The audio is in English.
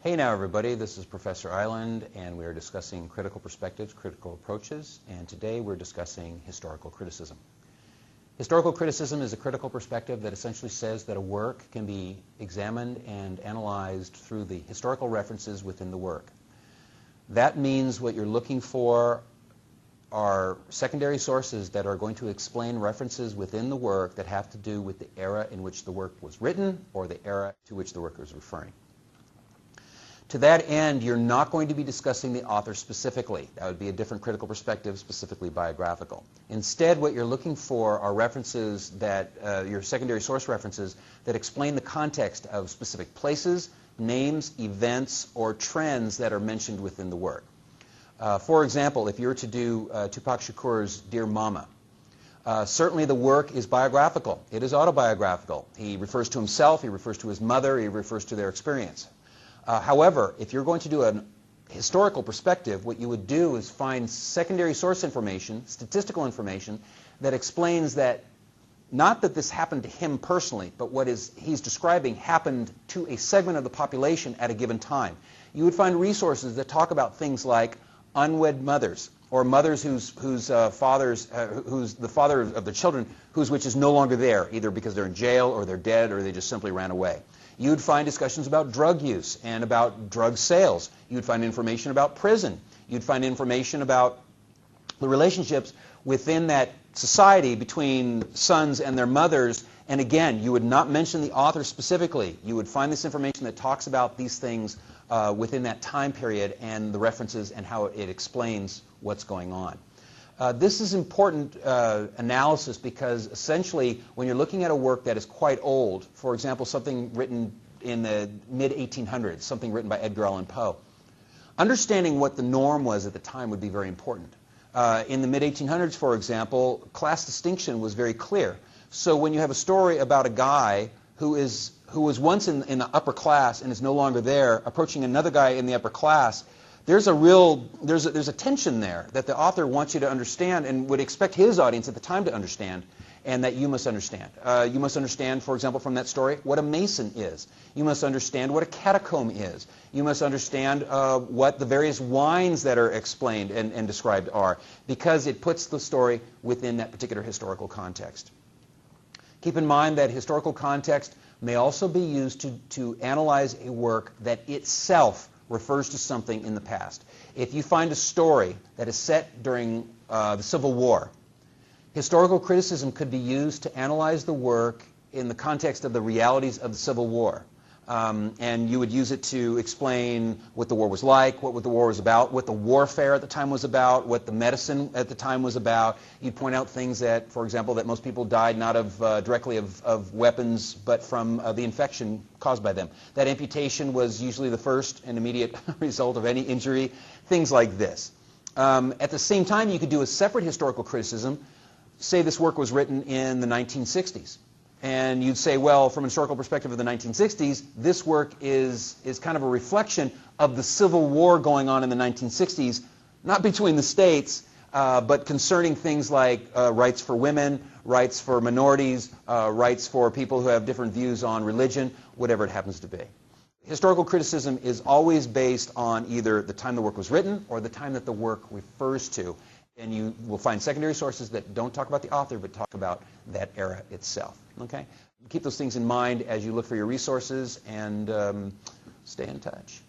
Hey now everybody, this is Professor Island and we are discussing critical perspectives, critical approaches, and today we're discussing historical criticism. Historical criticism is a critical perspective that essentially says that a work can be examined and analyzed through the historical references within the work. That means what you're looking for are secondary sources that are going to explain references within the work that have to do with the era in which the work was written or the era to which the worker is referring. To that end, you're not going to be discussing the author specifically. That would be a different critical perspective, specifically biographical. Instead, what you're looking for are references that, your secondary source references, that explain the context of specific places, names, events, or trends that are mentioned within the work. For example, if you were to do Tupac Shakur's Dear Mama, certainly the work is biographical. It is autobiographical. He refers to himself, he refers to his mother, he refers to their experience. However, if you're going to do a historical perspective, what you would do is find secondary source information, statistical information, that explains that not that this happened to him personally, but what he's describing happened to a segment of the population at a given time. You would find resources that talk about things like unwed mothers, or mothers whose the father of the children, which is no longer there, either because they're in jail or they're dead or they just simply ran away. You'd find discussions about drug use and about drug sales. You'd find information about prison. You'd find information about the relationships within that society between sons and their mothers. And again, you would not mention the author specifically. You would find this information that talks about these things within that time period and the references and how it explains what's going on. This is important analysis because essentially when you're looking at a work that is quite old, for example, something written in the mid-1800s, something written by Edgar Allan Poe, understanding what the norm was at the time would be very important. In the mid-1800s, for example, class distinction was very clear. So when you have a story about a guy who was once in the upper class and is no longer there, approaching another guy in the upper class, there's a tension there that the author wants you to understand and would expect his audience at the time to understand, and that you must understand. You must understand, for example, from that story, what a mason is. You must understand what a catacomb is. You must understand what the various wines that are explained and described are, because it puts the story within that particular historical context. Keep in mind that historical context may also be used to analyze a work that itself refers to something in the past. If you find a story that is set during the Civil War, historical criticism could be used to analyze the work in the context of the realities of the Civil War. And you would use it to explain what the war was like, what the war was about, what the warfare at the time was about, what the medicine at the time was about. You'd point out things that, for example, that most people died not directly of weapons, but from the infection caused by them. That amputation was usually the first and immediate result of any injury, things like this. At the same time, you could do a separate historical criticism. Say this work was written in the 1960s. And you'd say, well, from a historical perspective of the 1960s, this work is kind of a reflection of the Civil War going on in the 1960s, not between the states, but concerning things like rights for women, rights for minorities, rights for people who have different views on religion, whatever it happens to be. Historical criticism is always based on either the time the work was written or the time that the work refers to. And you will find secondary sources that don't talk about the author, but talk about that era itself. Okay? Keep those things in mind as you look for your resources, and stay in touch.